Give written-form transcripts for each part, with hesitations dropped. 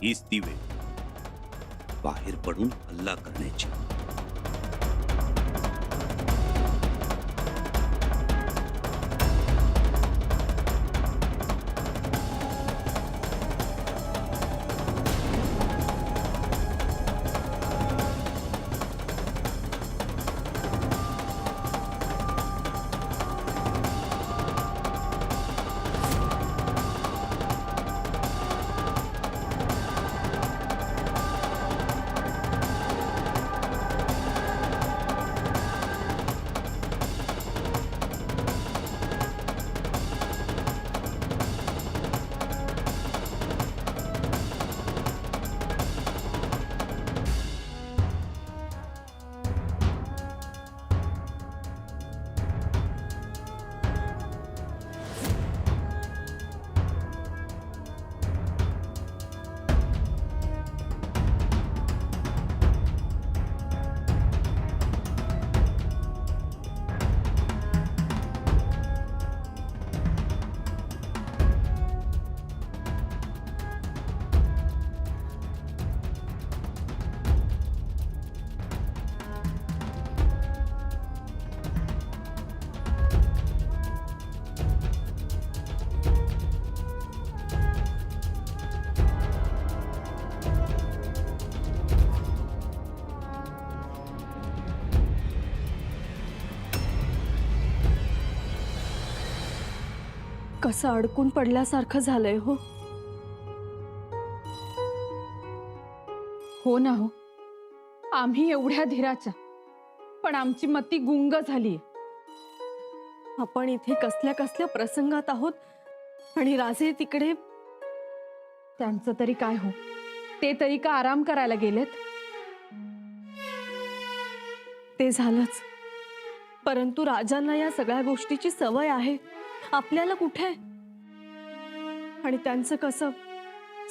हीच ती वेळ बाहेर पडून हल्ला करण्याची. कसं अडकून पडल्यासारखं झालंय हो. हो ना हो, आम्ही एवढ्या धीराच्या, पण आमची मती गुंग झाली. आपण इथे कसल्या कसल्या प्रसंगात आहोत आणि राजे तिकडे. त्यांचं तरी काय हो, ते तरी का आराम करायला गेलेत? ते झालंच, परंतु राजांना या सगळ्या गोष्टीची सवय आहे, आपल्याला कुठे. आणि त्यांचं कसं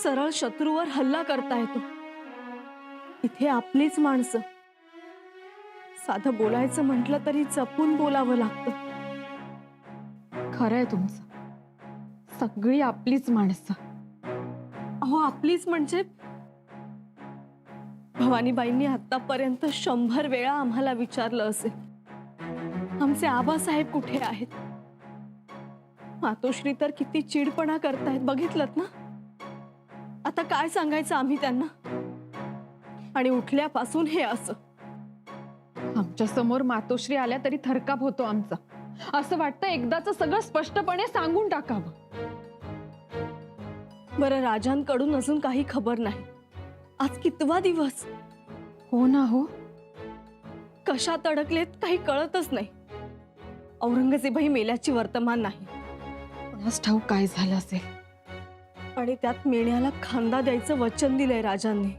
सरळ शत्रूवर हल्ला करता येतो. इथे आपलीच माणसं, साधं बोलायचं म्हटलं तरी जपून बोलावं लागतं. खरंय तुमचं, सगळी आपलीच माणसं. अहो आपलीच म्हणजे भवानीबाईंनी आतापर्यंत 100 वेळा आम्हाला विचारलं असेल, आमचे आबासाहेब कुठे आहेत. मातोश्री तर किती चिडपणा करतायत बघितलत ना. आता काय सांगायचं आम्ही त्यांना. आणि उठल्यापासून हे असं. आमच्या समोर मातोश्री आल्या तरी थरकाप होतो आमचा. असं वाटतं एकदाच सगळं स्पष्टपणे सांगून टाकावं. बरं, राजांकडून अजून काही खबर नाही. आज कितवा दिवस. हो ना हो, कशात अडकलेत काही कळतच नाही. औरंगजेबही मेल्याची वर्तमान नाही. कोणास ठाऊक काय झालं असेल. आणि त्यात मेण्याला खांदा द्यायचं वचन दिलंय राजांनी.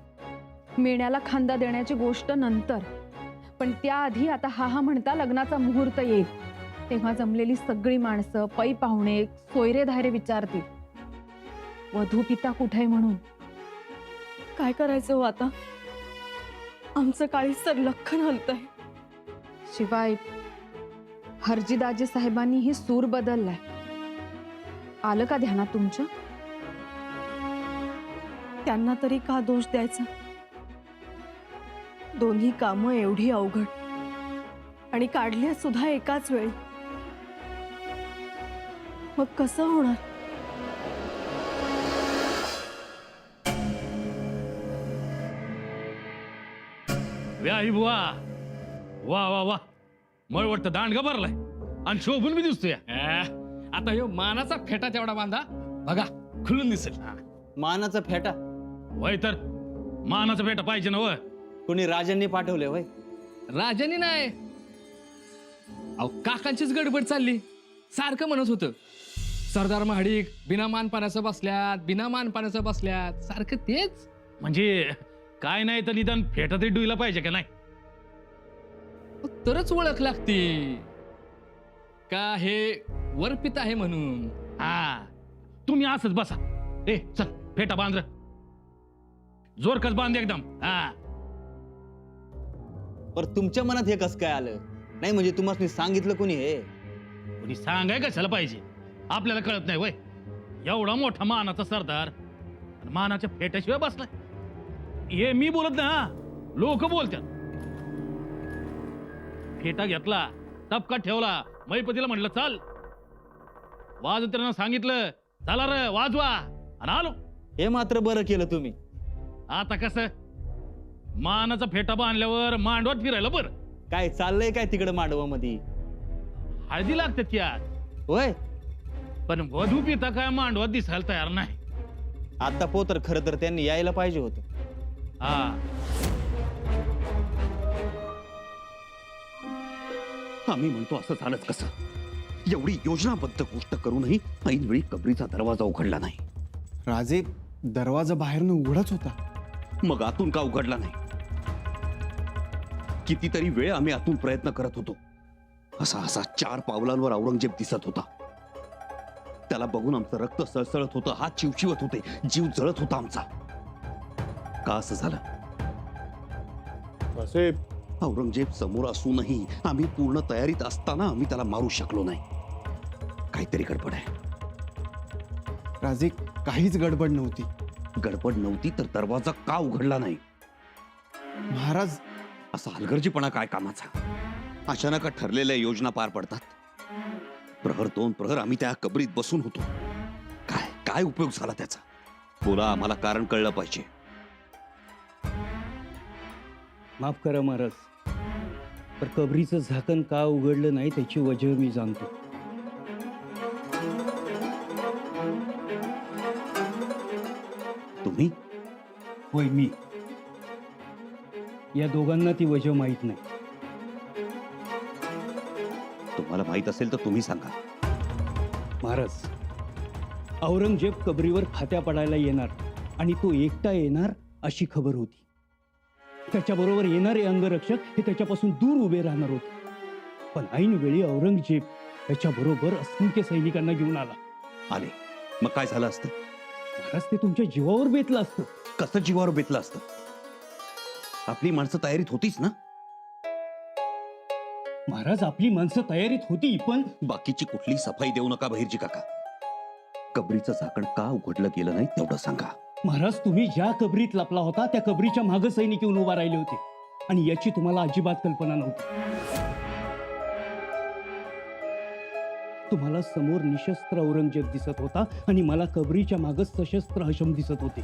मेण्याला खांदा देण्याची गोष्ट नंतर, पण त्याआधी आता हा म्हणता लग्नाचा मुहूर्त येईल तेव्हा जमलेली सगळी माणसं, पै पाहुणे, सोयरे धायरे विचारतील वधू पिता कुठे म्हणून. काय करायचं हो आता. आमचं काळीच तर लख्खन हलतंय. शिवाय हरजीदाजी साहेबांनीही सूर बदललाय. आलं का ध्यानात तुमच्या? त्यांना तरी का दोष द्यायचा. दोन्ही कामं एवढी अवघड आणि काढल्या सुद्धा एकाच वेळी. मग कसं होणार. व्याही बुवा, वा वा वा, मळवट दांडगा भरलाय आणि शोभून बी दिसतोय. आता ह्यो मानाचा फेटा तेवढा बांधा बघा, खुलून दिसेल. मानाचा फेटा वय तर मानाचा फेटा पाहिजे ना. व कोणी राजांनी पाठवले वय? राजानी नाही, अहो काकांचीच गडबड चालली. सारखं म्हणत होतं सरदार महाडिक बिना मानपानाचं बसल्यात, बिना मानपानाचं बसल्यात, सारखं तेच. म्हणजे काय नाही तर निदान फेटा तरी डुईला पाहिजे का नाही. तरच ओळख लागते का हे वरपित आहे म्हणून. हा, तुम्ही असंच बसा. ए चल फेटा बांध रे. जोरकस बांध एकदम. हा, पर तुमच्या मनात हे कसं काय आलं नाही? म्हणजे तुम्हाला सांगितलं कोणी हे? कोणी सांगाय कशाला पाहिजे, आपल्याला कळत नाही वय. एवढा मोठा मानाचा सरदार आणि मानाच्या फेट्याशिवाय बसलाय. हे मी बोलत नाही हा, लोक बोलतात. फेटा घेतला, टपका ठेवला, मैपतीला म्हटलं चाल. वाजवत्यांना सांगितलं चला रे वाजवा, आणि आलो. हे मात्र बरं केलं तुम्ही. आता कसं मानाचा फेटा बांधल्यावर मांडवात फिरायला बरं. काय चाललंय काय तिकडे मांडवामध्ये? हळदी लागते त्यात, होय, पण वधू पिता काय मांडवात दिसायला तयार नाही. आता पोतर खरं तर त्यांनी यायला पाहिजे होतं. हा, आम्ही म्हणतो असं झालंच कसं? एवढी योजनाबद्ध गोष्ट करूनही ऐनवेळी कबरीचा दरवाजा उघडला नाही. राजे, दरवाजा बाहेरनं उघडाच होता. मग आतून का उघडला नाही? कितीतरी वेळ आम्ही आतून प्रयत्न करत होतो. असा असा 4 पावलांवर औरंगजेब दिसत होता. त्याला बघून आमचं रक्त सळसळत होतं, हात चिवचिवत होते, जीव जळत होता आमचा. का असं झालं? औरंगजेब समोर असूनही आम्ही पूर्ण तयारीत असताना आम्ही त्याला मारू शकलो नाही. काहीतरी गडबड आहे. राजे, काहीच गडबड नव्हती. गडबड नव्हती तर दरवाजा का उघडला नाही? महाराज, असा हलगर्जीपणा काय कामाचा? अचानक ठरलेल्या योजना पार पडतात. प्रहर 2 प्रहर आम्ही त्या कबरीत बसून होतो. काय काय उपयोग झाला त्याचा? बोला, आम्हाला कारण कळलं पाहिजे. माफ करा महाराज, तर कबरीचं झाकण का उघडलं नाही त्याची वजह मी जाणतो. तुम्ही? होय, मी. या दोघांना ती वजह माहीत नाही. तुम्हाला माहित असेल तर तुम्ही सांगा. महाराज, औरंगजेब कबरीवर खात्या पडायला येणार आणि तो एकटा येणार अशी खबर होती. त्याच्याबरोबर येणारे अंगरक्षक हे त्याच्यापासून दूर उभे राहणार होते. पण ऐन वेळी औरंगजेब त्याच्याबरोबर असंख्य सैनिकांना घेऊन आला. आले, मग काय झालं असतं? महाराज, ते तुमच्या जीवावर बेतलं असतं. कसं जीवावर बेतलं असतं? आपली माणसं तयारीत होतीच ना? महाराज, आपली माणसं तयारीत होती, पण बाकीची कुठली सफाई देऊ नका बहिर्जी काका. कबरीचं झाकण का उघडलं गेलं नाही तेवढं सांगा. महाराज, तुम्ही ज्या कबरीत लपला होता त्या कबरीच्या मागं सैनिक येऊन उभा राहिले होते आणि याची तुम्हाला अजिबात कल्पना नव्हती. तुम्हाला समोर निशस्त्र औरंगजेब दिसत होता आणि मला कबरीच्या मागं सशस्त्र हशम दिसत होते.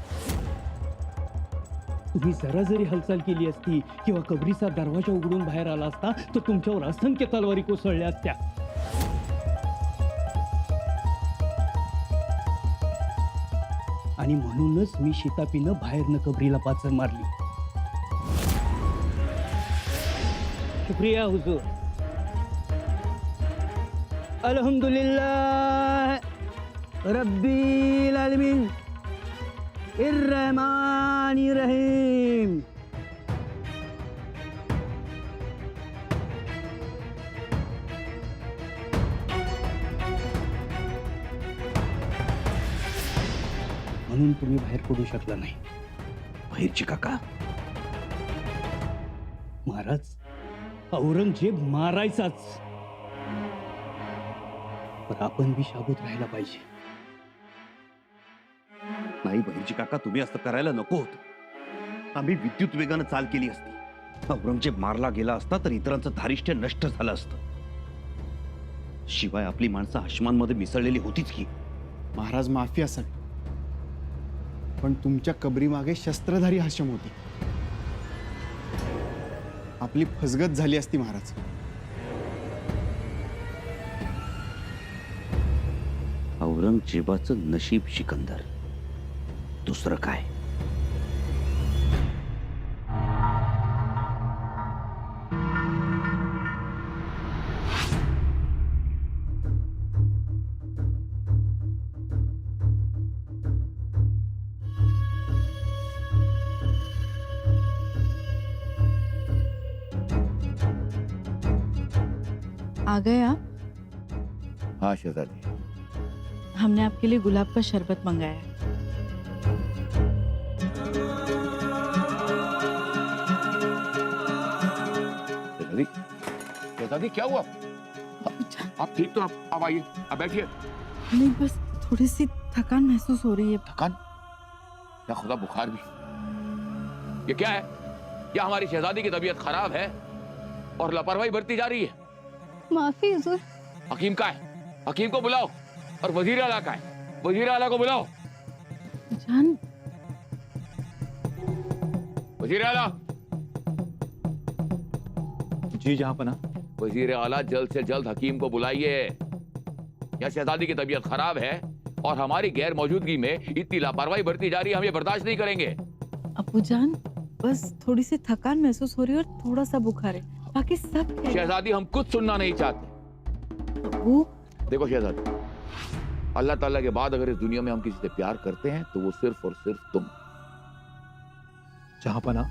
तुम्ही जरा जरी हालचाल केली असती किंवा कबरीचा दरवाजा उघडून बाहेर आला असता तर तुमच्यावर असंख्य तलवारी कोसळल्या असत्या. आणि म्हणूनच मी शितापीनं बाहेरनं कबरीला पाचर मारली. शुक्रिया हुजूर. अल्हम्दुलिल्लाह रब्बिल आलमीन इर्रहमानिर रहीम. म्हणून तुम्ही बाहेर पडू शकला नाही. बहिर्जी काका, महाराज, औरंगजेब मारायचाच, पण आपण बी शाबूत राहायला पाहिजे. नाही बहिर्जी काका, तुम्ही असं करायला नको होतं. आम्ही विद्युत वेगानं चाल केली असती. औरंगजेब मारला गेला असता तर इतरांचं धारिष्ट्य नष्ट झालं असतं. शिवाय आपली माणसं हशमांमध्ये मिसळलेली होतीच की. महाराज, माफी असेल, पण तुमच्या कबरी मागे शस्त्रधारी हाशम होती. आपली फसगत झाली असती महाराज. औरंगजेबाचं नशीब सिकंदर, दुसरं काय? आ गए आप? हाँ शहजादी, हमने आपके लिए गुलाब का शरबत मंगाया है। शहजादी, शहजादी क्या हुआ? आप ठीक तो? आप आइए, आप बैठिए। नहीं, बस थोड़ी सी थकान महसूस हो रही है। थकान? या खुदा बुखार भी। ये क्या है? या हमारी शहजादी की तबीयत खराब है और लापरवाही बरती जा रही है? माफी हुजूर। हकीम का है? हकीम को बुलाओ। और वजीर आला का है? वजीर आला को बुलाओ। जान, वजीर आला। जी जहांपना। वजीर आला, जल्द से जल्द हकीम को बुलाइए। या शहजादी की तबीयत खराब है और हमारी गैर मौजूदगी में इतनी लापरवाही बरती जा रही है, हम ये बर्दाश्त नहीं करेंगे। अब्बू जान, बस थोड़ी सी थकान महसूस हो रही है और थोड़ा सा बुखार है, बाकी सब खैरियत। शहजादी, हम कुछ सुनना नहीं चाहते। अब्बू, देखो शहजादी, अल्लाह ताला के बाद अगर इस दुनिया में हम किसी से प्यार करते हैं तो वो सिर्फ और सिर्फ तुम। जहांपना,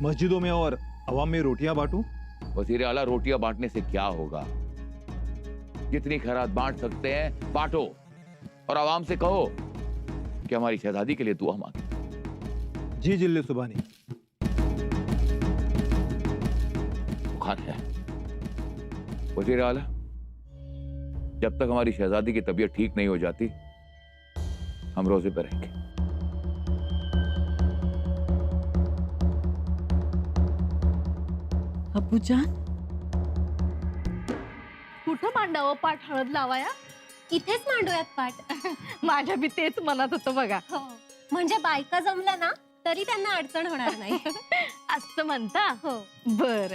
मस्जिदों में और अवाम में रोटियां बांटूं? वजीर आला, रोटियां बांटने से क्या होगा? जितनी खैरात बांट सकते हैं बांटो और आवाम से कहो कि हमारी शहजादी के लिए दुआ मांगे। जी जिल्ले सुबानी। बुखार है वजीर आला, जब तक हमारी शहजादी की तबीयत ठीक नहीं हो जाती हम रोजे पे रहेंगे। अब्बू जान, कुठं मांडावं पाठ हळद लावाया? इथेच मांडूयात पाठ. माझ्या बी तेच मनात होतं बघा. हो, म्हणजे बायका जमल्या ना तरी त्यांना अडचण होणार नाही. असं म्हणता? हो. बर.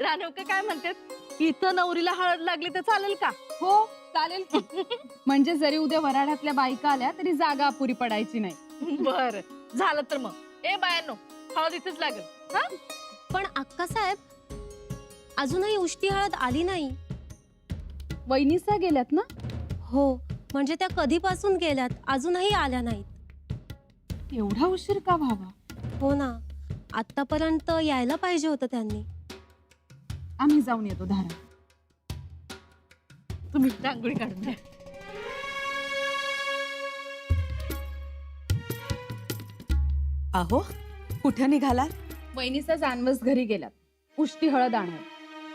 रानवका काय म्हणतात? इथं नवरीला हळद लागली तर चालेल का? हो चालेल की. म्हणजे जरी उद्या वराडातल्या बायका आल्या तरी जागा अपुरी पडायची नाही. बर, झालं तर मग. ए बायांनो, हळद इथेच लागेल. हा? पण अक्का साहेब, अजूनही उष्टी हळद आली नाही. वहिनीसा गेल्यात ना? हो, म्हणजे त्या कधीपासून गेल्यात, अजूनही आल्या नाहीत. एवढा उशीर का व्हावा? हो ना, आतापर्यंत यायला पाहिजे होतं त्यांनी. आम्ही जाऊन येतो धारा. तुम्ही रांगोळी काढून द्या. अहो, कुठे निघाला? वहिनीचा जानवस घरी गेल्यात, उष्टी हळद आणून.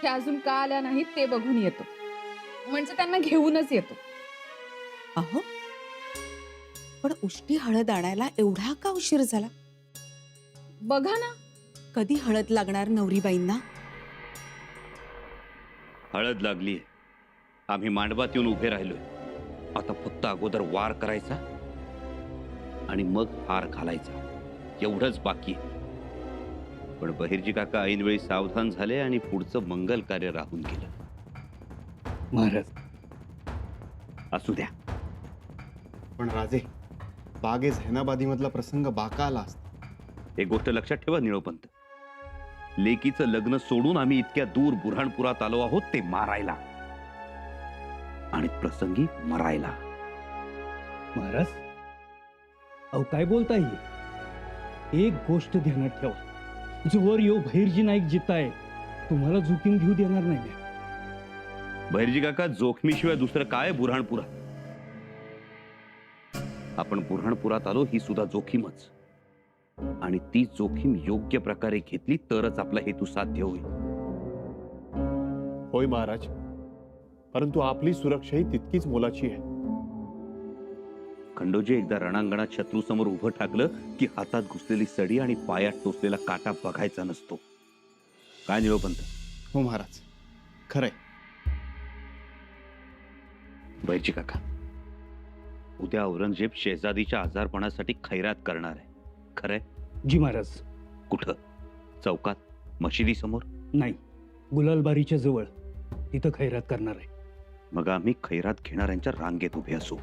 ते अजून का आल्या नाहीत ते बघून येतो, म्हणजे त्यांना घेऊनच येतो. अहो, पण उष्टी हळद आणायला एवढा का उशीर झाला? बघा ना, कधी हळद लागणार नवरीबाईंना? हळद लागलीये. आम्ही मांडवात येऊन उभे राहिलोय. आता फक्त अगोदर वार करायचा आणि मग हार घालायचा, एवढंच बाकी आहे. पण बहिर्जी काका ऐनवेळी सावधान झाले आणि पुढचं मंगल कार्य राहून गेलं. महाराज, असू द्या. पण राजे, बागे झैनाबादी मधला प्रसंग बाका आला असता. एक गोष्ट लक्षात ठेवा निळोपंत, लेकीचं लग्न सोडून आम्ही इतक्या दूर बुऱ्हाणपुरात आलो आहोत ते मारायला आणि प्रसंगी मरायला. महाराज, अहो काय बोलताय? एक गोष्ट ध्यानात ठेवा, जोवर यो भैरजी नाईक जिताय तुम्हाला जोखीम घेऊ देणार नाही. बहिर्जी काका, जोखमीशिवाय दुसरं काय बुऱ्हाणपुरात? आपण बुऱ्हाणपुरात आलो ही सुद्धा जोखीमच, आणि ती जोखीम योग्य प्रकारे घेतली तरच आपला हेतू साध्य होईल. होय महाराज, परंतु आपली सुरक्षाही तितकीच मोलाची आहे. खंडोजी एकदा रणांगणात शत्रू समोर उभं ठाकलं की हातात घुसलेली सडी आणि पायात टोचलेला काटा बघायचा नसतो. काय निळोपंत? हो महाराज, खरंय. बैरजी काका, उद्या औरंगजेब शेजादीच्या आजारपणासाठी खैरात करणार आहे, खरंय? जी महाराज. कुठं? चौकात? मशिदी समोर? नाही, गुलालबारीच्या जवळ, तिथं खैरात करणार आहे. मग आम्ही खैरात घेणाऱ्यांच्या रांगेत उभे असू.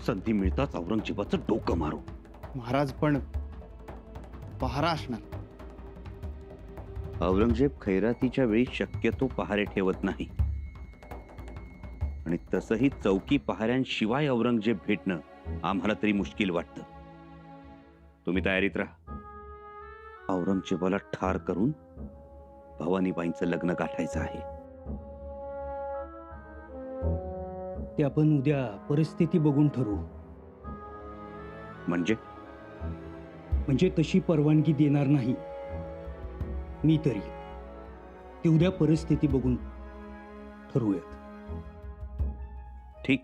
संधी मिळताच औरंगजेबाचं डोकं मारू. महाराज, पण पहारा असणार. औरंगजेब खैरातीच्या वेळी शक्यतो पहारे ठेवत नाही, आणि तसंही चौकी पहाऱ्यांशिवाय औरंगजेब भेटणं आम्हाला तरी मुश्किल वाटतं. तुम्ही तयारीत राहा. औरंगजेबाला ठार करून भवानीबाईंचं लग्न गाठायचं आहे. ते आपण उद्या परिस्थिती बघून ठरवू. म्हणजे तशी परवानगी देणार नाही मी तरी. ते उद्या परिस्थिती बघून ठरवूयात. ठीक,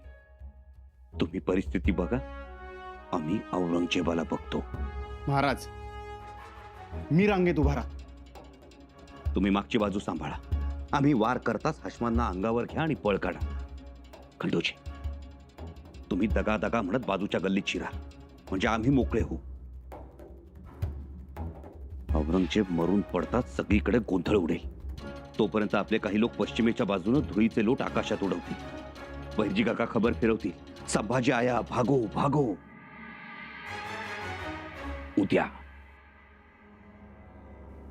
तुम्ही परिस्थिती बघा, आम्ही औरंगजेबाला बघतो. महाराज, मी रांगेत उभा राहतो. तुम्ही मागची बाजू सांभाळा. आम्ही वार करताच हाशमांना अंगावर घ्या आणि पळ काढा. खंडोजी, तुम्ही दगा दगा म्हणत बाजूच्या गल्लीत शिरा, म्हणजे आम्ही मोकळे होऊ. औरंगजेब मरून पडताच सगळीकडे गोंधळ उडेल. तोपर्यंत आपले काही लोक पश्चिमेच्या बाजूने धुळीचे लोट आकाशात उडवतील. वैरजी काका खबर फिरवतील, संभाजी आया, भागो भागो.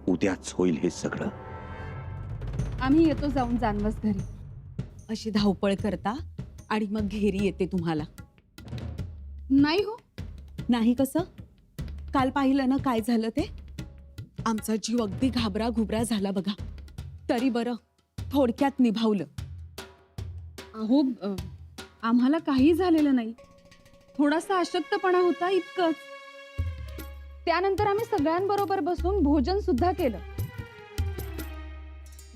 उद्याच होईल हे सगळं. आम्ही येतो जाऊन जानवस घरी. अशी धावपळ करता आणि मग घेरी येते तुम्हाला. नाही हो, नाही कसं? काल पाहिलं ना काय झालं ते? आमचा जीव अगदी घाबरा घुबरा झाला बघा. तरी बरं, थोडक्यात निभावलं. अहो आम्हाला काही झालेलं नाही. थोडासा अशक्तपणा होता, इतकंच. त्यानंतर आम्ही सगळ्यांबरोबर बसून भोजन सुद्धा केलं.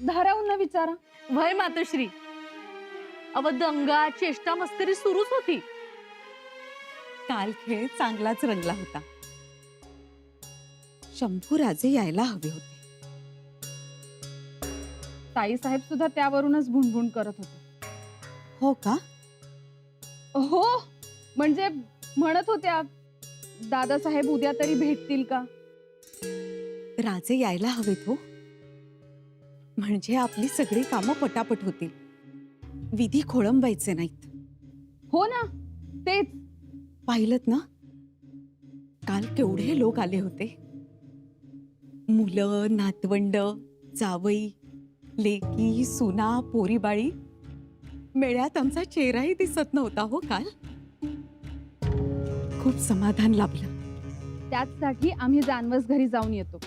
धाराहून न विचारा. वय मातोश्री, अव दंगा चेष्टा मस्करी सुरूच होती. काल खेळ चांगलाच रंगला होता. शंभूराजे यायला हवे होते. ताई साहेब सुद्धा त्यावरूनच भुणभुण करत होते. हो का? हो, म्हणजे म्हणत होत्या, दादासाहेब उद्या तरी भेटतील का? राजे यायला हवेत हो, म्हणजे आपली सगळी कामं पटापट होतील. विधी खोळंबायचे नाहीत. हो ना, तेच. पाहिलत ना, काल केवढे लोक आले होते. मुलं, नातवंड, जावई, लेकी, सुना, पोरीबाळी. मेळ्यात आमचा चेहराही दिसत नव्हता हो काल. खूप समाधान लाभलं. त्याचसाठी आम्ही जानवस घरी जाऊन येतो.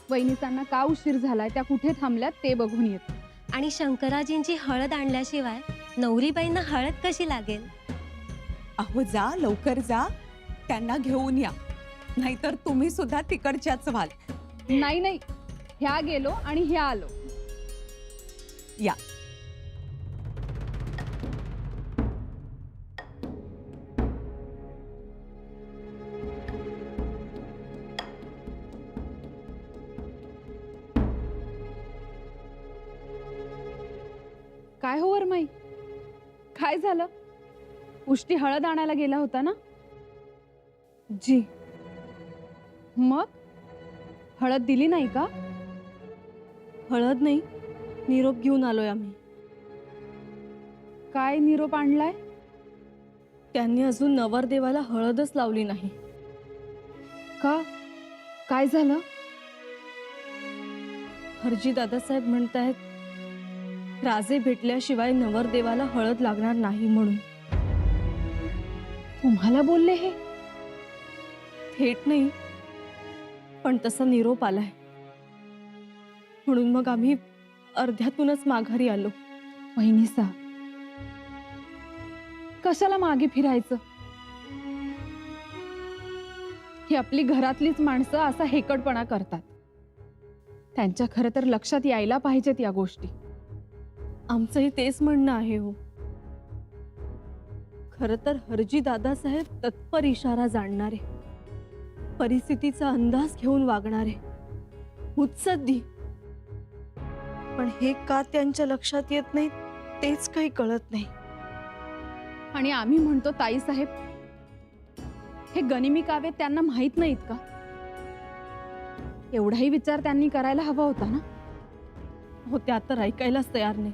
वहिनीसांना का उशीर झालाय, त्या कुठे थांबल्यात ते बघून येतो. आणि शंकराजींची हळद आणल्याशिवाय नवरीबाईंना हळद कशी लागेल? अहो जा, लवकर जा, त्यांना घेऊन या, नाहीतर तुम्ही सुद्धा तिकडच्याच व्हाल. नाही नाही, ह्या गेलो आणि ह्या आलो. या. काय हो वरमाई, काय झालं? उष्टी हळद आणायला गेला होता ना? जी. मग हळद दिली नाही का? हळद नाही, निरोप घेऊन आलोय आम्ही. काय निरोप आणलाय? त्यांनी अजून नवरदेवाला हळदच लावली नाही. का? काय झालं? हरजी दादासाहेब म्हणतायत, राजे भेटल्याशिवाय नवरदेवाला हळद लागणार नाही म्हणून. तुम्हाला बोलले हे? थेट नाही, पण तसा निरोप आलाय. म्हणून मग आम्ही अर्ध्यातूनच माघारी आलो. वहिनीसा, कशाला मागे फिरायचं? ही आपली घरातलीच माणसं असा हेकडपणा करतात. त्यांच्या खरं तर लक्षात यायला पाहिजेत या गोष्टी. आमचंही तेच म्हणणं आहे हो. खरं तर हरजी दादासाहेब तत्पर इशारा जाणणारे, परिस्थितीचा अंदाज घेऊन वागणारे, मुत्सद्दी. पण हे का त्यांच्या लक्षात येत नाही तेच काही कळत नाही. आणि आम्ही म्हणतो ताई साहेब, हे गनिमी काव्य त्यांना माहित नाहीत का? एवढाही विचार त्यांनी करायला हवा होता ना. हो, त्या तर ऐकायलाच तयार नाही.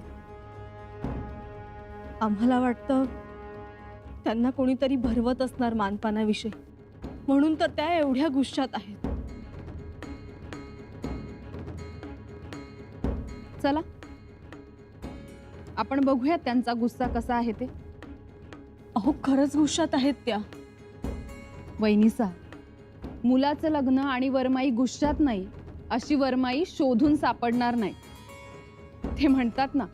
आम्हाला वाटतं त्यांना कोणीतरी भरवत असणार मानपानाविषयी, म्हणून तर त्या एवढ्या गुस्सात आहेत. चला आपण बघूया त्यांचा गुस्सा कसा आहे ते. अहो, खरंच गुस्सात आहेत त्या. वहिनीसा, मुलाचं लग्न आणि वरमाई गुस्सात नाही अशी वरमाई शोधून सापडणार नाही. ते म्हणतात ना,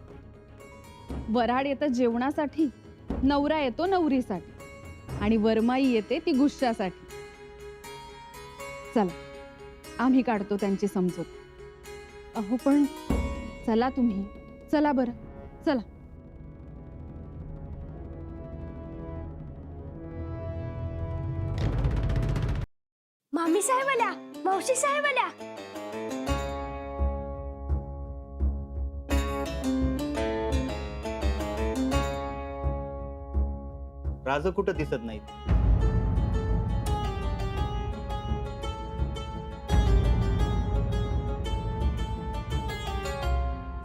वराड येतं जेवणासाठी, नवरा येतो नवरीसाठी, आणि वरमाई येते ती गुस्सासाठी. चला आम्ही काढतो त्यांची समजूत. अहो पण चला तुम्ही, चला बरं, चला. मामी साहेब आल्या, मावशी साहेब आल्या. राज कुठं दिसत नाहीत.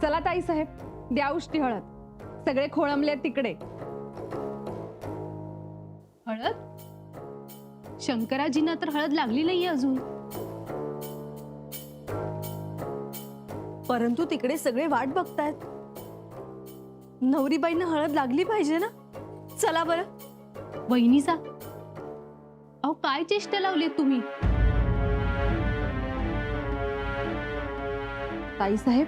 चला ताई साहेब, द्या उष्टी हळद. सगळे खोळंबले तिकडे. हळद? शंकराजींना तर हळद लागली नाहीये अजून. परंतु तिकडे सगळे वाट बघतायत. नवरीबाईंना हळद लागली पाहिजे ना. चला बरं. वहिनीचा अहो काय चेष्टा लावली तुम्ही. ताई साहेब,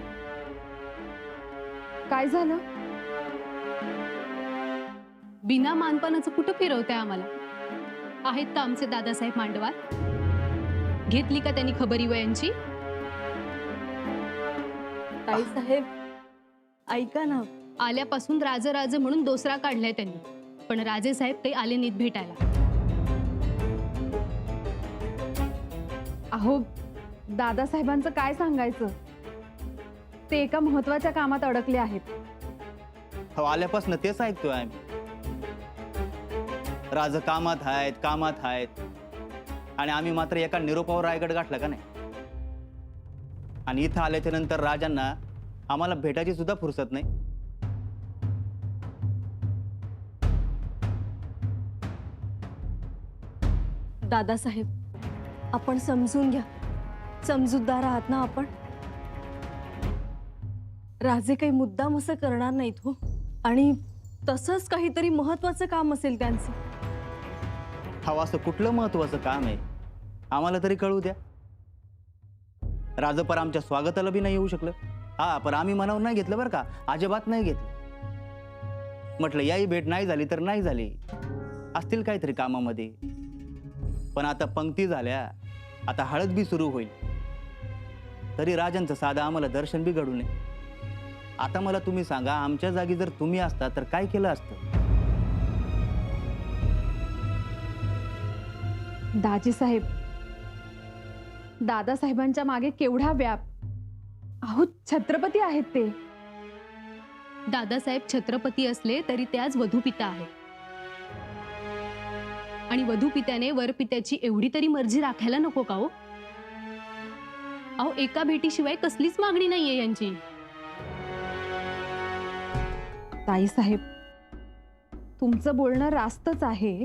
काय झालं? बिना मानपानाचं कुठं फिरवताय आम्हाला? आहेत का आमचे दादासाहेब मांडवात? घेतली का त्यांनी खबरी वयांची? ताई साहेब ऐका ना. आल्यापासून राज राज म्हणून दोसरा काढलाय त्यांनी, पण राजे साहेब काही आले नाहीत भेटायला. अहो, दादासाहेबांचं काय सांगायचं? ते एका महत्वाच्या कामात अडकले आहेत. हो, आल्यापासून तेच ऐकतोय आम्ही. राज कामात आहेत आणि आम्ही मात्र एका निरोपावर रायगड गाठला का नाही. आणि इथं आल्याच्या नंतर राजांना आम्हाला भेटायची सुद्धा फुरसत नाही. दादासाहेब, आपण समजून घ्या. समजूतदार आहात ना आपण. राजे काही मुद्दाम असं करणार नाहीत हो. आणि तसंच काहीतरी महत्वाचं काम असेल त्यांचं. हवं असं कुठलं महत्वाचं काम आहे आम्हाला तरी कळू द्या. राजपर आमच्या स्वागताला बी नाही येऊ शकलं. हा, पण आम्ही मनावर नाही घेतलं बरं का, अजिबात नाही घेतलं. म्हटलं याही भेट नाही झाली तर नाही झाली, असतील काहीतरी कामामध्ये. पण आता पंक्ती झाल्या, आता हळद बी सुरू होईल. तरी राजांचं साधं आम्हाला दर्शन बी घडू नये. आता मला तुम्ही सांगा, आमच्या जागी जर तुम्ही असता तर काय केलं असतं? दाजी साहेब, दादासाहेबांच्या मागे केवढा व्याप. अहो, छत्रपती आहेत ते. दादासाहेब छत्रपती असले तरी ते आज वधूपिता आहेत. आणि वधूपित्याने वरपित्याची एवढी तरी मर्जी राखायला नको का हो? अहो, एका भेटीशिवाय कसलीच मागणी नाहीये यांची. ताई साहेब, तुमचं बोलणं रास्तच आहे.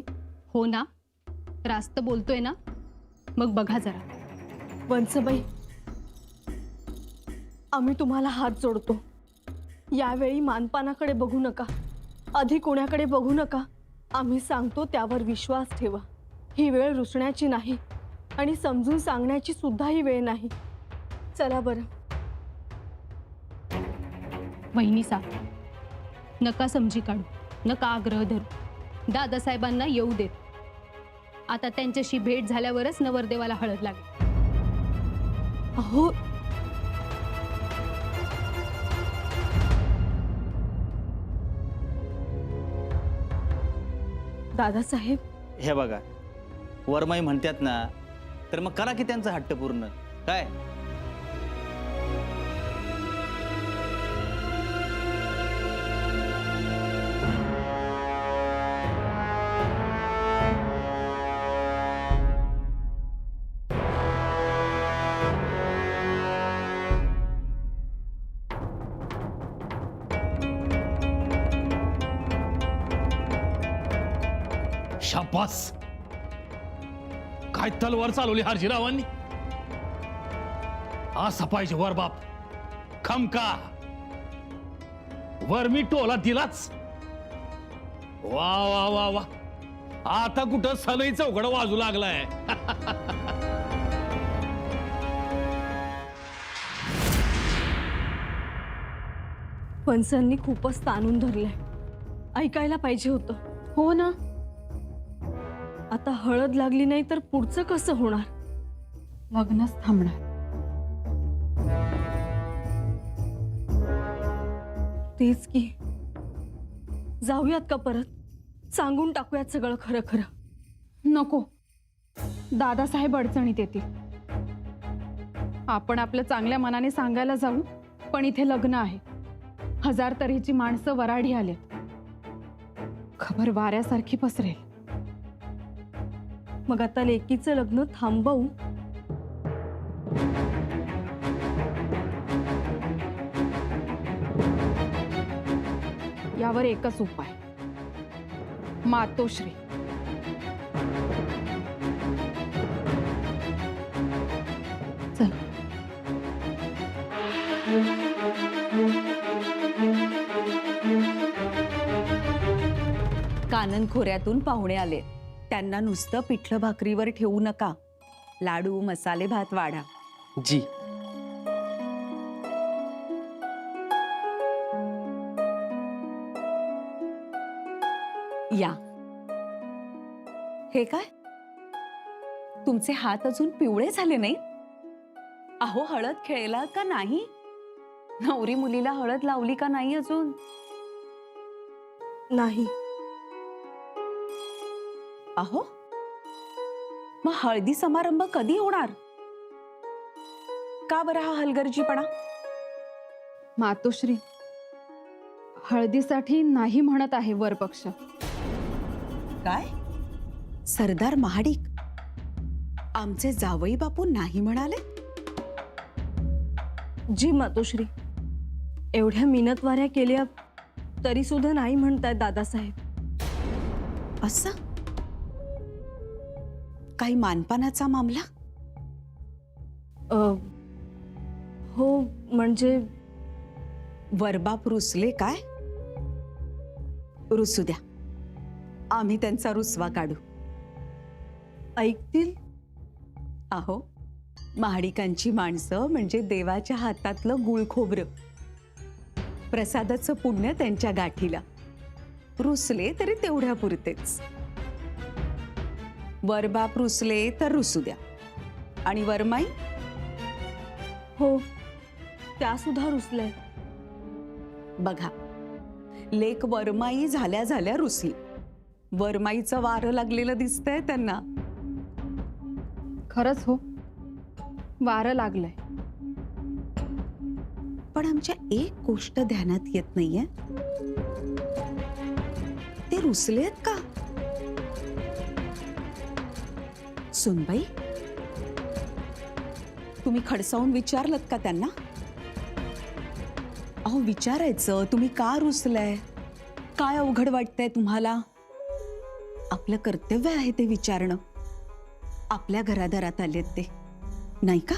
हो ना, रास्त बोलतोय ना. मग बघा जरा. वंसबाई, आम्ही तुम्हाला हात जोडतो. यावेळी मानपानाकडे बघू नका, आधी कोणाकडे बघू नका. आम्ही सांगतो त्यावर विश्वास ठेवा. ही वेळ रुसण्याची नाही आणि समजून सांगण्याची सुद्धा ही वेळ नाही. चला बरं. वहिनीसा, नका समजी काढू, नका आग्रह धरू. दादासाहेबांना येऊ देत. आता त्यांच्याशी भेट झाल्यावरच नवरदेवाला हळद लागेल. अहो, दादासाहेब, हे बघा, वरमाई म्हणतात ना, तर मग करा की त्यांचा हट्ट पूर्ण. काय शाबास, काय तलवार चालवली हारजीरावांनी. असा पाहिजे वर बाप. खमका वर मी टोला दिलाच. वा वा वा वा, आता कुठं सलई चौघड वाजू लागलाय. वंसांनी खूपच ताणून धरलंय. ऐकायला पाहिजे होतं. हो ना. आता हळद लागली नाही तर पुढचं कसं होणार? लग्नच थांबणार. तेच की. जाऊयात का परत? सांगून टाकूयात सगळं खरं खरं. नको. दादासाहेब अडचणीत येतील. आपण आपलं चांगल्या मनाने सांगायला जाऊ, पण इथे लग्न आहे. 1000 तऱ्हेची माणसं वराडी आले. खबर वाऱ्यासारखी पसरेल. मग आता लेकीचं लग्न थांबवू? यावर एकच उपाय, मातोश्री. चल. कानन खोऱ्यातून पाहुणे आले. त्यांना नुसतं पिठलं भाकरीवर ठेवू नका. लाडू मसाले भात वाढा. जी. या. हे काय, तुमचे हात अजून पिवळे झाले नाही? अहो, हळद खेळला का नाही? नवरी मुलीला हळद लावली का नाही अजून? नाही. अहो, मग हळदी समारंभ कधी होणार? का बरं हा हलगर्जीपणा? मातोश्री, हळदीसाठी नाही म्हणत आहे वरपक्ष. काय? सरदार महाडिक आमचे जावई बापू नाही म्हणाले? जी मातोश्री, एवढ्या मिनतवाऱ्या केल्या तरी सुद्धा नाही म्हणतायत दादासाहेब. असं? काही मानपानाचा मामला? हो, म्हणजे वरबाप रुसले काय? रुसू द्या, आम्ही त्यांचा रुसवा काढू. ऐकतील? अहो, महाडिकांची माणसं म्हणजे देवाच्या हातातलं गुळ खोबरं. प्रसादाचं पुण्य त्यांच्या गाठीला. रुसले तरी तेवढ्या पुरतेच. वरबाप रुसले तर रुसू द्या. आणि वरमाई? हो, त्या सुद्धा रुसल्या. बघा, लेक वरमाई झाल्या झाल्या रुसली. वरमाईचं वारं लागलेलं दिसतंय त्यांना. खरंच हो, वारं लागलंय. पण आमच्या एक गोष्ट ध्यानात येत नाहीये. ते रुसलेत का? सुनबाई, तुम्ही खडसावून विचारलत का त्यांना? अहो, विचारायचं, तुम्ही का रुसलाय? काय अवघड वाटतंय तुम्हाला? आपलं कर्तव्य आहे ते विचारणं. आपल्या घरादारात आलेत ते, नाही का?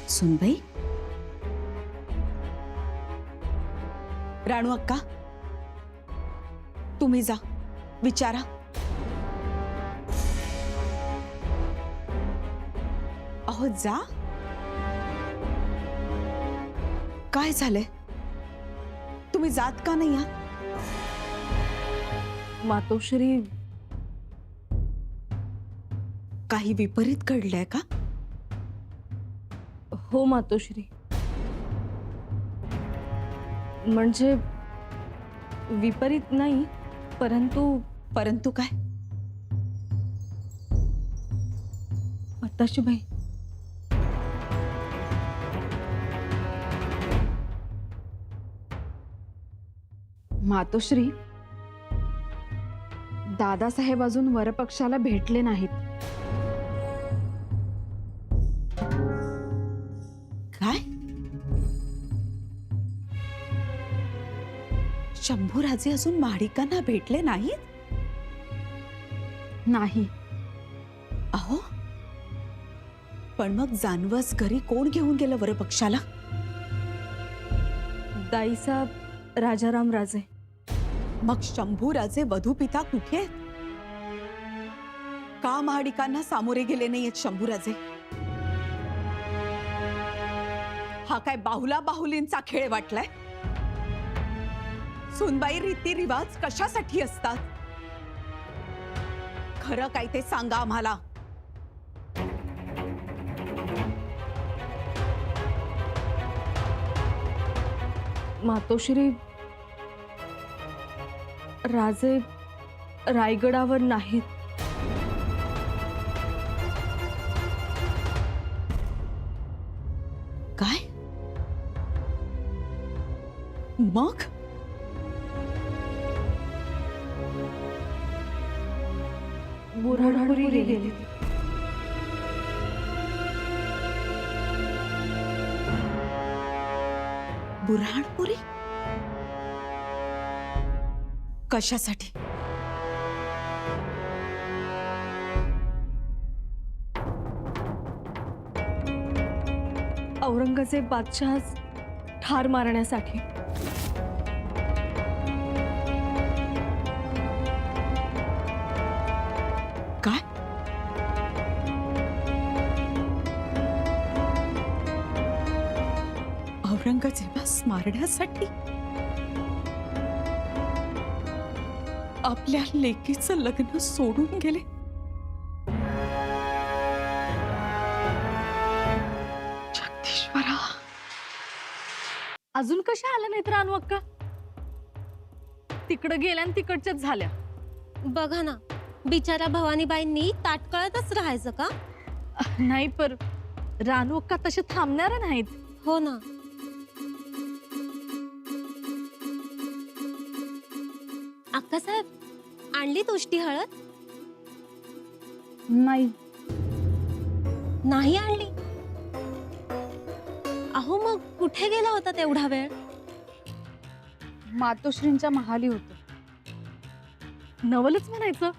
सुनबाई, राणू अक्का, तुम्ही जा, विचारा. अहो, जा. काय झालंय? तुम्ही जात का नाही? मातोश्री, काही विपरीत घडलंय का? हो मातोश्री, म्हणजे विपरीत नाही, परंतु काय? आताशी बाई, मातोश्री, दादासाहेब अजून वरपक्षाला भेटले नाहीत. काय? शंभूराजे अजून महाडिकांना भेटले नाहीत? नाही. अहो, पण मग जानवस घरी कोण घेऊन गेलं वरपक्षाला? दाईसाहेब राजाराम राजे. मग शंभूराजे वधूपिता कुठे आहेत? का महाडिकांना सामोरे गेले नाहीयेत शंभूराजे? हा काय बाहुला बाहुलींचा खेळ वाटलाय? सुनबाई, रीतिरिवाज कशासाठी असतात? खरं काय ते सांगा आम्हाला. मातोश्री, राजे रायगडावर नाहीत. काय मग? बुऱ्हाणपुरी गेले. बुऱ्हाणपुरी कशासाठी? औरंगजेब बादशाह ठार मारण्यासाठी. काय? औरंगजेबास मारण्यासाठी? आपल्या लेकीचं लग्न सोडून गेले. जगदीश्वरा, अजून कशा आल्या नाहीत रानू अक्का? तिकडं गेल्या आणि तिकडच्याच झाल्या. बघा ना, बिचारा भवानीबाईंनी ताटकळतच राहायचं का? नाही, पर रानू अक्का तसे थांबणार नाहीत. हो ना. अक्कासाहेब, आणली तुष्टी हळद? नाही. नाही आणली? अहो, मग कुठे गेला होता तेवढा वेळ? मातोश्रींच्या महाली होतो. नवलच म्हणायचं.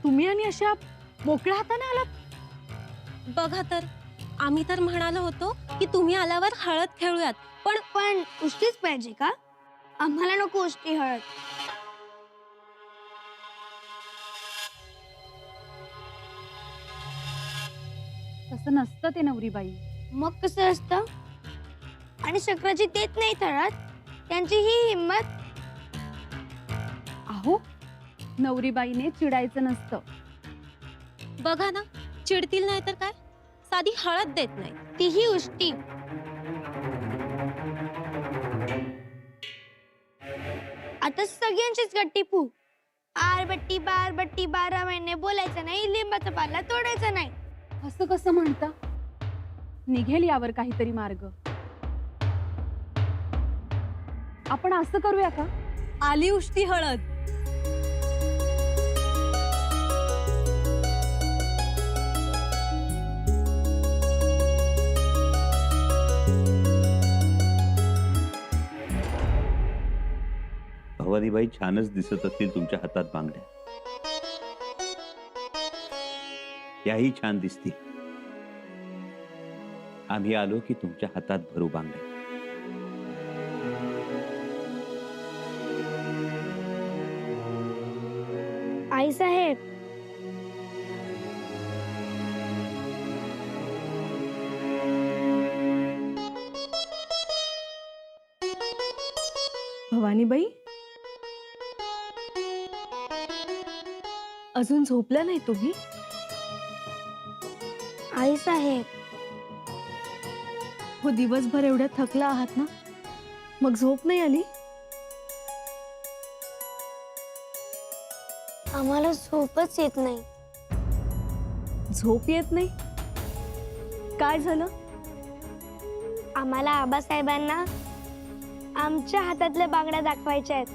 तुम्ही आणि अशा मोकळ्या हाताने आलात. बघा तर, आम्ही तर म्हणालो होतो की तुम्ही आल्यावर हळद खेळूयात, पण उष्टीच पाहिजे का? आम्हाला नको उष्टी हळद. तसं नसतं ते नवरीबाई. मग कसं असतं? आणि शंकराजी देत नाही हळद, त्यांची ही हिम्मत. अहो, नवरीबाईने चिडायचं नसतं. बघा ना, चिडतील नाही तर काय, साधी हळद देत नाही, तीही उष्टी. आता सगळ्यांचीच गट्टी फू. आरबट्टी बारबट्टी 12 महिने बोलायचं नाही, लिंबाचा पाला तोडायचा नाही. असं कसं म्हणता? निघेल यावर काहीतरी मार्ग. आपण असं करूया का? आली उष्टी हळद. भवानीबाई छानच दिसत असतील तुमच्या हातात बांगड्या. याही छान दिसतील. आम्ही आलो की तुमच्या हातात भरू बांगड्या. आई साहेब, भवानीबाई, अजून झोपल्या नाही तुम्ही? आई साहेब, हो, दिवसभर एवढ्या थकला आहात ना, मग झोप नाही आली? आम्हाला झोपच येत नाही. झोप येत नाही? काय झालं? आम्हाला आबासाहेबांना आमच्या हातातल्या बांगड्या दाखवायच्या आहेत.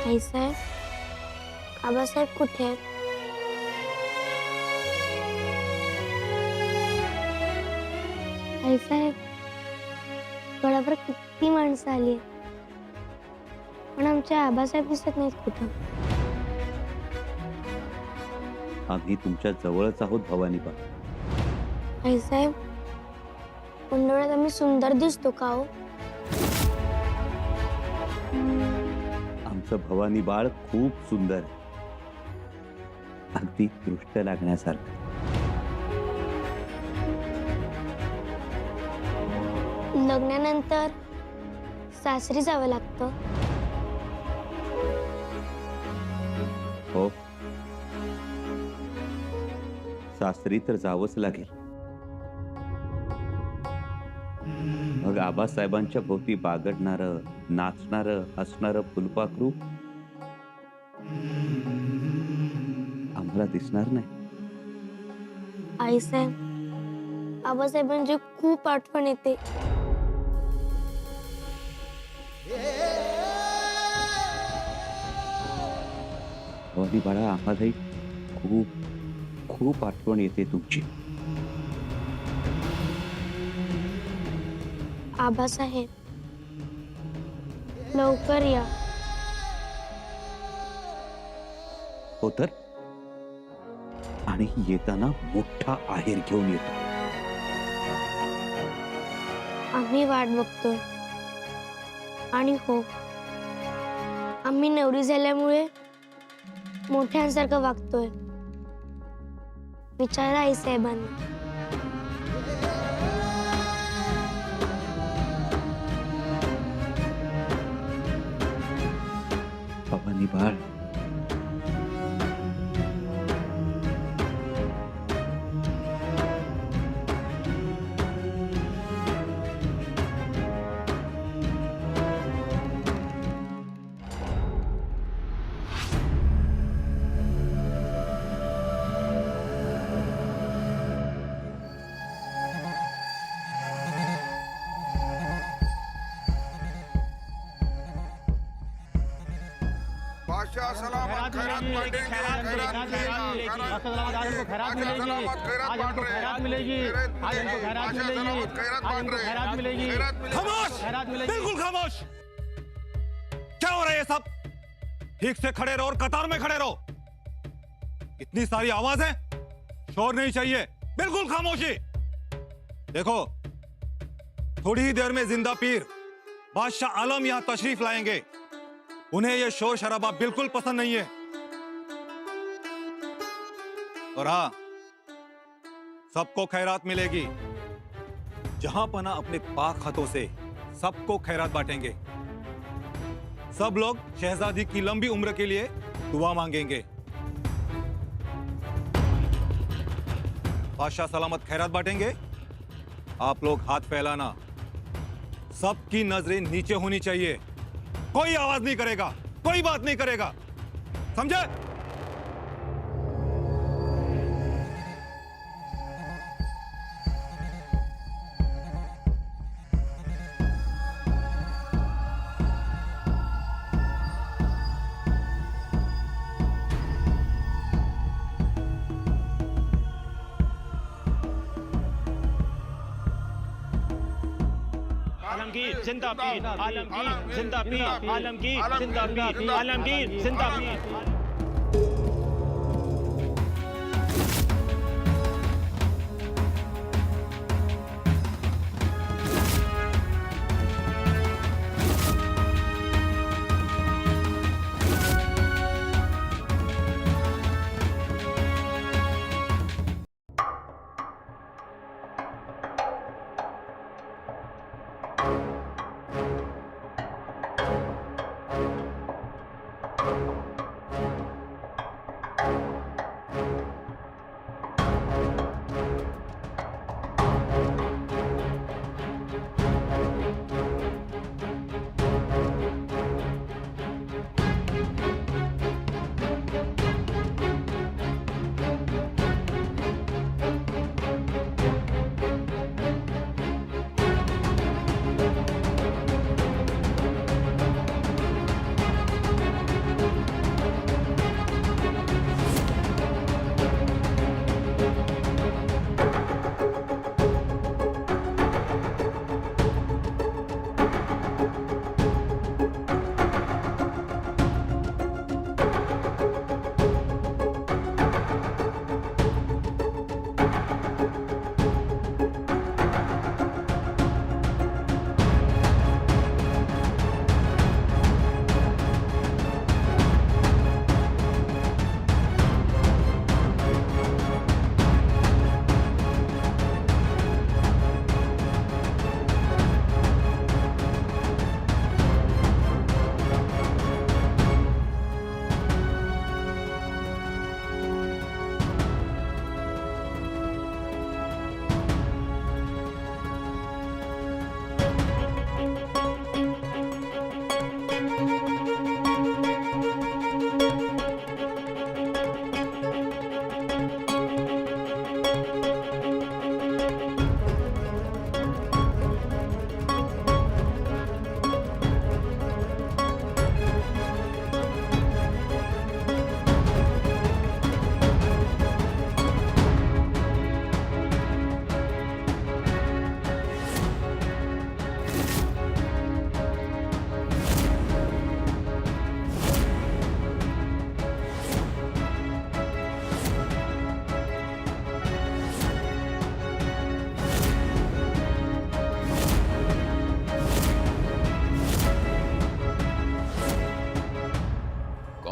आई साहेब, आबासाहेब कुठे आहेत? आई साहेब, गडावर किती माणसं आली, पण आमचे आबासाहेब दिसत नाहीत कुठं. आम्ही तुमच्या जवळच आहोत भवानीबा. आई साहेब, उन्हाळ्यात आम्ही सुंदर दिसतो का हो? आमचं भवानी बाळ खूप सुंदर आहे, अगदी दृष्ट लागण्यासारखं. लग्नानंतर सासरी जावं लागतं. हो, सासरी तर जावंच लागेल. मग आबासाहेबांच्या भोवती बागडणारं, नाचणारं, हसणारं फुलपाखरू आम्हाला दिसणार नाही. आईसाहेब, आबासाहेबांची खूप आठवण येते. भवानी बाळा, आम्हालाही खूप खूप आठवण येते तुमची. आबासाहेब, लवकर या. हो तर, आणि येताना मोठा आहेर घेऊन येतो. आम्ही वाट बघतोय. आणि हो, आम्ही नवरी झाल्यामुळे मोठ्यांसारखं वागतोय. विचारा आईसाहेबांना. भवानी बाळ, बादशाह सलामत खैरात बांटेंगे, खैरात मिलेगी, खैरात मिलेगी, बादशाह सलामत खैरात बांट रहे हैं. खामोश, बिल्कुल खामोश. क्या हो रहा है ये सब? ठीक से खड़े रहो और कतार में खड़े रहो. इतनी सारी आवाज है, शोर नहीं चाहिए. बिल्कुल खामोशी. देखो, थोड़ी ही देर में जिंदा पीर बादशाह आलम यहां तशरीफ लाएंगे. उन्हें यह शोर शराबा बिल्कुल पसंद नहीं है. और हाँ, सबको खैरात मिलेगी. जहां पना अपने पाक हाथों से सबको खैरात बांटेंगे. सब लोग शहजादी की लंबी उम्र के लिए दुआ मांगेंगे. बादशाह सलामत खैरात बांटेंगे. आप लोग हाथ फैलाना. सबकी नजरें नीचे होनी चाहिए. कोई आवाज नहीं करेगा, कोई बात नहीं करेगा. समझे? आलमगीर जिंदा पीर, आलमगीर जिंदा पीर, आलमगीर जिंदा पीर, आलमगीर जिंदा पीर.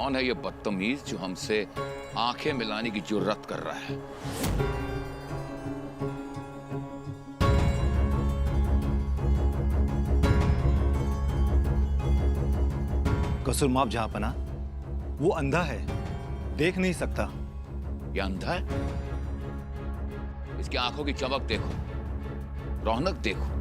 कौन है ये बदतमीज जो हमसे आंखें मिलाने की जुर्रत कर रहा है? कसूर माफ जहांपना, वो अंधा है, देख नहीं सकता। ये अंधा है? इसकी आंखों की चमक देखो, रौनक देखो,